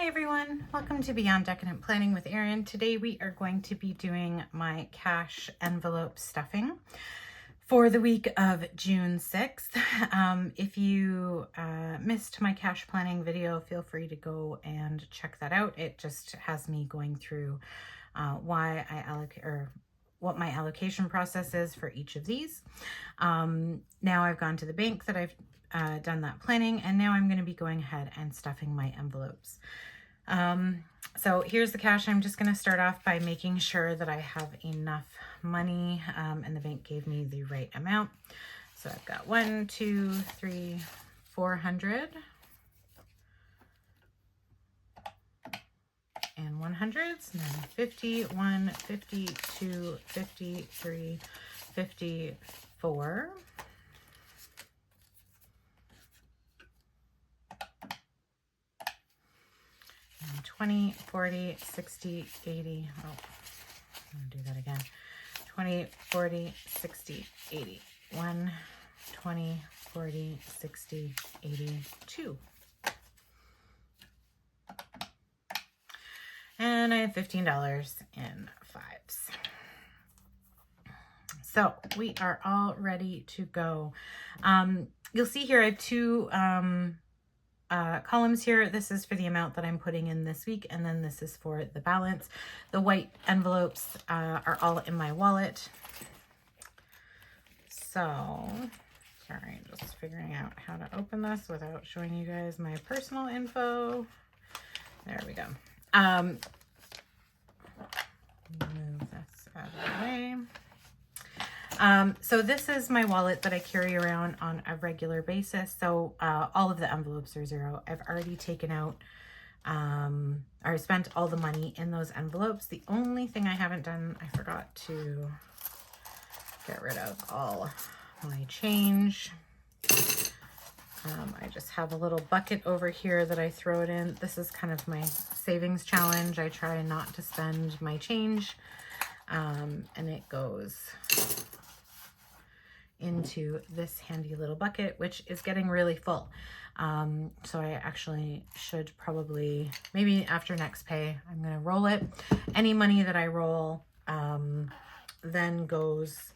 Hi everyone, welcome to Beyond Decadent Planning with Erin. Today we are going to be doing my cash envelope stuffing for the week of June 6th. If you missed my cash planning video, feel free to go and check that out. It just has me going through why I allocate, or what my allocation process is for each of these. Now I've gone to the bank that I've done that planning, and now I'm going to be going ahead and stuffing my envelopes. So here's the cash. I'm just going to start off by making sure that I have enough money, and the bank gave me the right amount. So I've got 1, 2, 3, 400 and 100s, and then 51, 52, 53, 54. And 20, 40, 60, 80. Oh, I'm going to do that again. 20, 40, 60, 80. 1, 20, 40, 60, 82. And I have $15 in fives. So we are all ready to go. You'll see here I have two columns here. This is for the amount that I'm putting in this week, and then this is for the balance. The white envelopes are all in my wallet. So, sorry, just figuring out how to open this without showing you guys my personal info. There we go. Move this out of the way. So this is my wallet that I carry around on a regular basis. So all of the envelopes are zero. I've already taken out, or spent all the money in those envelopes. The only thing I haven't done, I forgot to get rid of all my change. I just have a little bucket over here that I throw it in. This is kind of my savings challenge. I try not to spend my change, and it goes into this handy little bucket, which is getting really full. So I actually should probably, maybe after next pay, I'm going to roll it. Any money that I roll then goes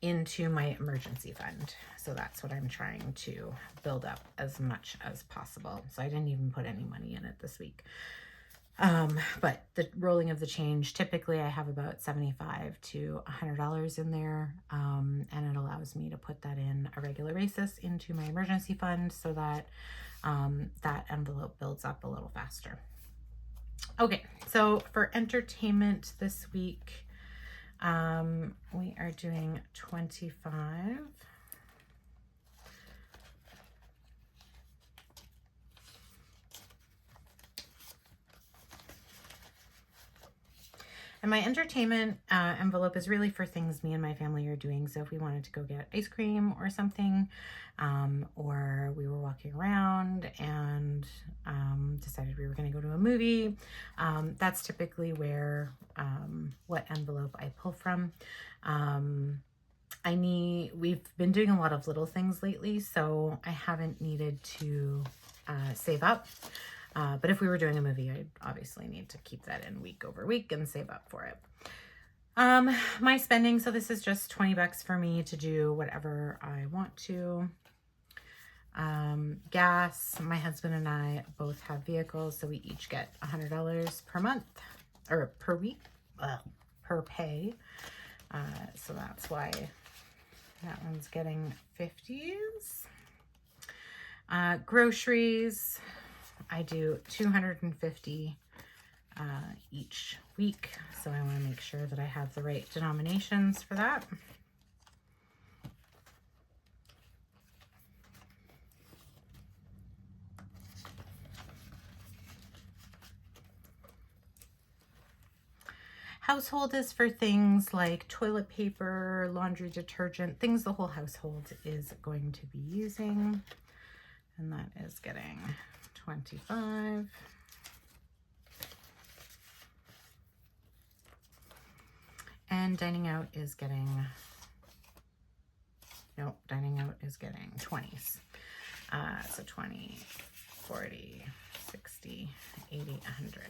into my emergency fund. So that's what I'm trying to build up as much as possible. So I didn't even put any money in it this week. But the rolling of the change, typically I have about $75 to $100 in there. And it allows me to put that in a regular basis into my emergency fund so that that envelope builds up a little faster. Okay, so for entertainment this week, we are doing 25. And my entertainment envelope is really for things me and my family are doing. So if we wanted to go get ice cream or something, or we were walking around and decided we were going to go to a movie, that's typically where what envelope I pull from. We've been doing a lot of little things lately, so I haven't needed to save up. But if we were doing a movie, I'd obviously need to keep that in week over week and save up for it. My spending, so this is just $20 for me to do whatever I want to. Gas, my husband and I both have vehicles, so we each get $100 per month, or per week, per pay. So that's why that one's getting 50s. Groceries, I do $250 each week, so I want to make sure that I have the right denominations for that. Household is for things like toilet paper, laundry detergent, things the whole household is going to be using, and that is getting 25. And dining out is getting, nope, dining out is getting 20s. So 20, 40, 60, 80, 100.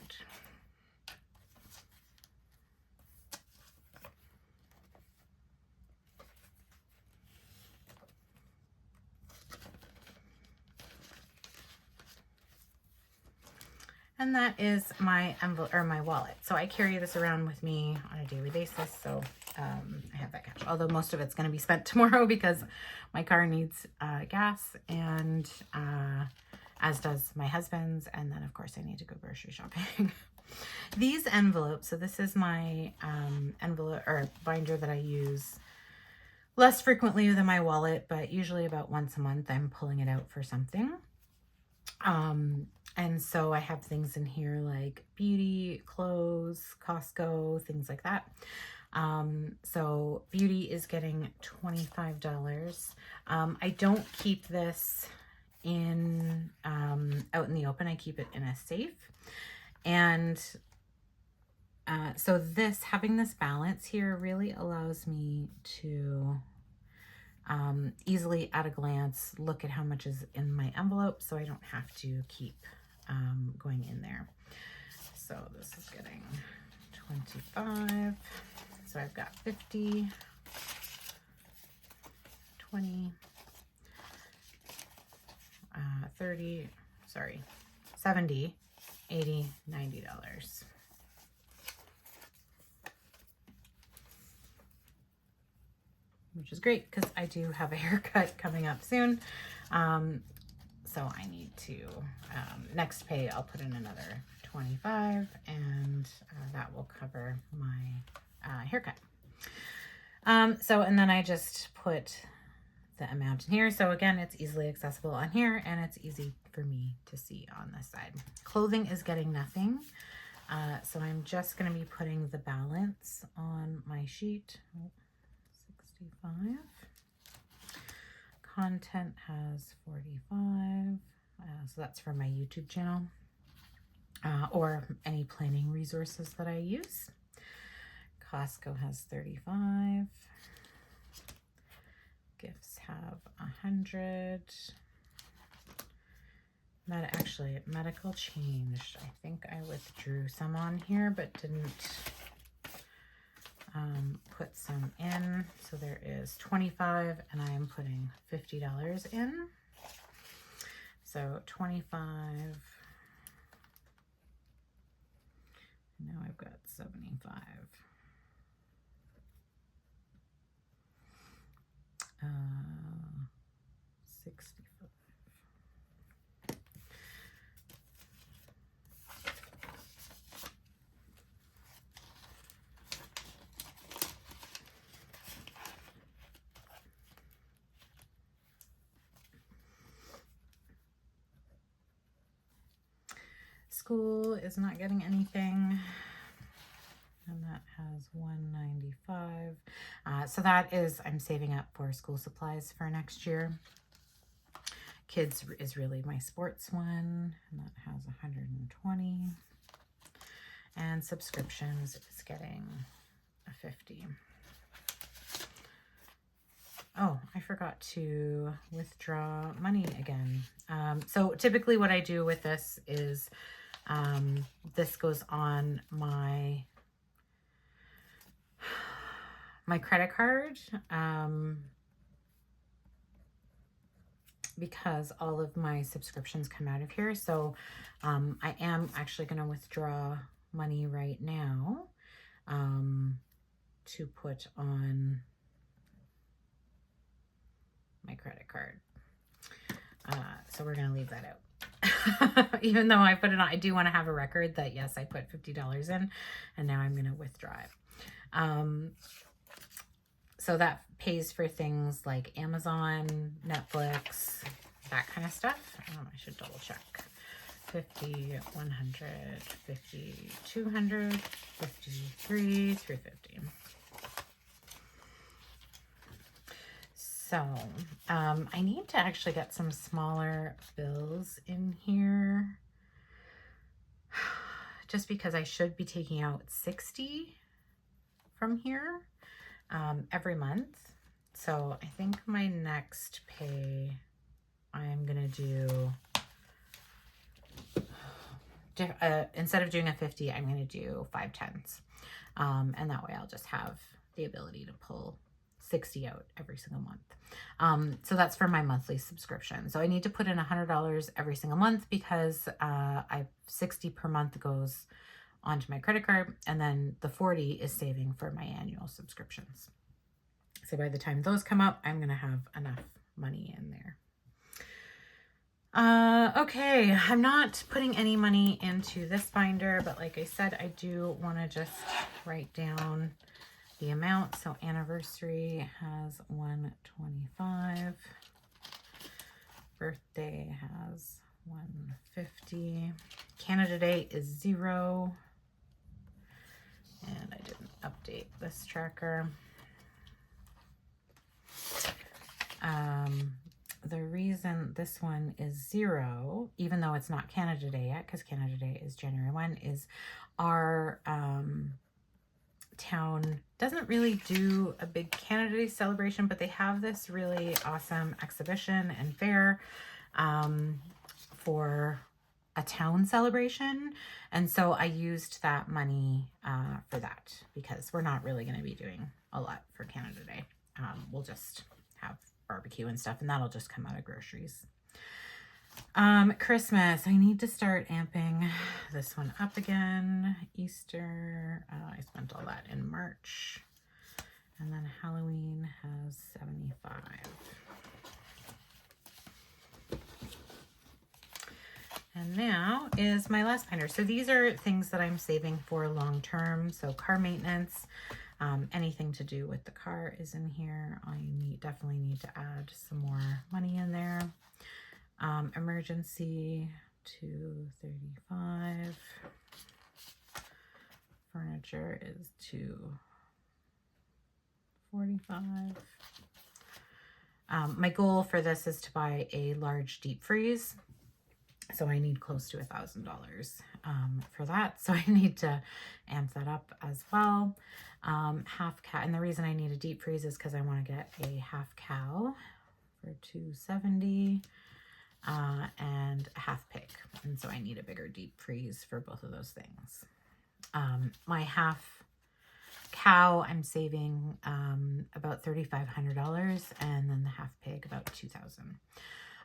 And that is my envelope or my wallet. So I carry this around with me on a daily basis. So I have that cash, although most of it's going to be spent tomorrow because my car needs gas, and as does my husband's. And then of course I need to go grocery shopping. These envelopes, so this is my envelope or binder that I use less frequently than my wallet, but usually about once a month I'm pulling it out for something. And so I have things in here like beauty, clothes, Costco, things like that. So beauty is getting $25. I don't keep this in, out in the open. I keep it in a safe. And, so this, having this balance here really allows me to, easily at a glance look at how much is in my envelope, so I don't have to keep going in there. So this is getting 25. So I've got 50, 20, 30, sorry, 70, 80, $90. Which is great because I do have a haircut coming up soon. So I need to, next pay, I'll put in another 25, and that will cover my haircut. So, and then I just put the amount in here. So again, it's easily accessible on here, and it's easy for me to see on this side. Clothing is getting nothing. So I'm just going to be putting the balance on my sheet. 65. Content has 45. So that's for my YouTube channel, or any planning resources that I use. Costco has 35. Gifts have 100. Actually, medical changed. I think I withdrew some on here, but didn't put some in. So there is 25, and I am putting $50 in. So 25. Now I've got 75. 65. School is not getting anything, and that has 195. So that is, I'm saving up for school supplies for next year. Kids is really my sports one, and that has 120. And subscriptions is getting a 50. Oh, I forgot to withdraw money again. So typically what I do with this is, this goes on my credit card, because all of my subscriptions come out of here. So I am actually going to withdraw money right now to put on my credit card. So we're going to leave that out. Even though I put it on, I do want to have a record that yes, I put $50 in, and now I'm going to withdraw it. So that pays for things like Amazon, Netflix, that kind of stuff. I should double check. 50, 100, 50, 200, 53, 350. So, I need to actually get some smaller bills in here, just because I should be taking out 60 from here every month. So I think my next pay, I am gonna do instead of doing a 50, I'm going to do 5 10s. And that way I'll just have the ability to pull 60 out every single month. So that's for my monthly subscription. So I need to put in $100 every single month because 60 per month goes onto my credit card, and then the 40 is saving for my annual subscriptions. So by the time those come up, I'm going to have enough money in there. Okay, I'm not putting any money into this binder, but like I said, I do want to just write down the amount. So anniversary has 125. Birthday has 150. Canada Day is 0. And I didn't update this tracker. The reason this one is 0, even though it's not Canada Day yet, because Canada Day is January 1, is our town doesn't really do a big Canada Day celebration, but they have this really awesome exhibition and fair for a town celebration. And so I used that money for that, because we're not really going to be doing a lot for Canada Day. We'll just have barbecue and stuff, and that'll just come out of groceries. Christmas, I need to start amping this one up again. Easter, I spent all that in March. And then Halloween has 75. And now is my last binder. So these are things that I'm saving for long term. So car maintenance, anything to do with the car is in here. I definitely need to add some more money in there. Emergency, 235. Furniture is 245. My goal for this is to buy a large deep freeze. So I need close to $1,000 for that. So I need to amp that up as well. Half cow, and the reason I need a deep freeze is because I want to get a half cow for 270 and a half pig. And so I need a bigger deep freeze for both of those things. My half cow, I'm saving about $3,500, and then the half pig about $2,000.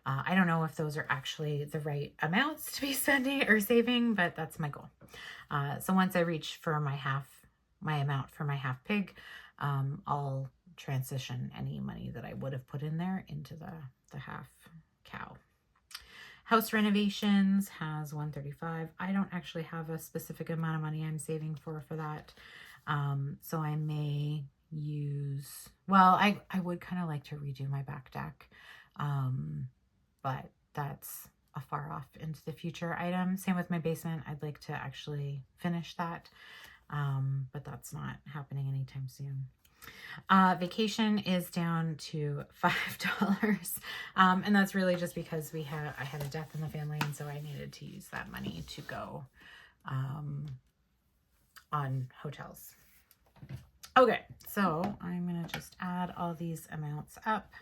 I don't know if those are actually the right amounts to be spending or saving, but that's my goal. So once I reach for my amount for my half pig, I'll transition any money that I would have put in there into the half cow. House renovations has 135. I don't actually have a specific amount of money I'm saving for that. So I may use, well, I would kind of like to redo my back deck. But that's a far off into the future item. Same with my basement. I'd like to actually finish that. But that's not happening anytime soon. Vacation is down to $5. And that's really just because I had a death in the family, and so I needed to use that money to go on hotels. Okay, so I'm gonna just add all these amounts up.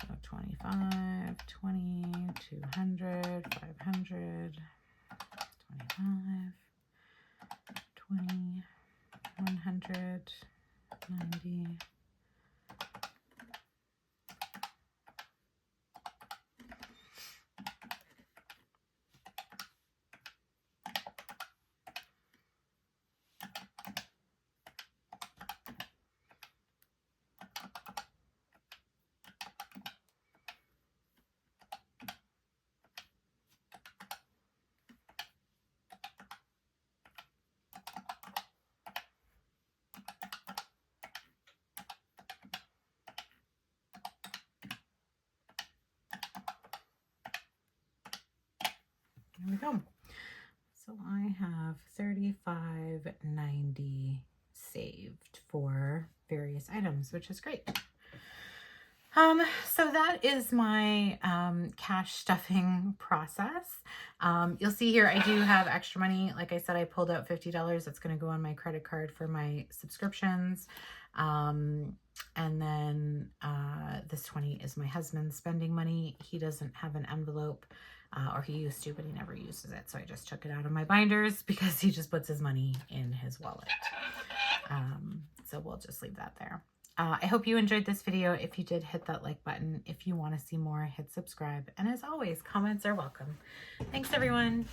So 25, 20, 200, 500, 25, 20, 100, 90. There we go. So I have $35.90 saved for various items, which is great. So that is my cash stuffing process. You'll see here I do have extra money. Like I said, I pulled out $50 that's going to go on my credit card for my subscriptions. And then this 20 is my husband's spending money. He doesn't have an envelope or he used to, but he never uses it. So I just took it out of my binders because he just puts his money in his wallet. So we'll just leave that there. I hope you enjoyed this video. If you did, hit that like button. If you want to see more, hit subscribe. And as always, comments are welcome. Thanks, everyone.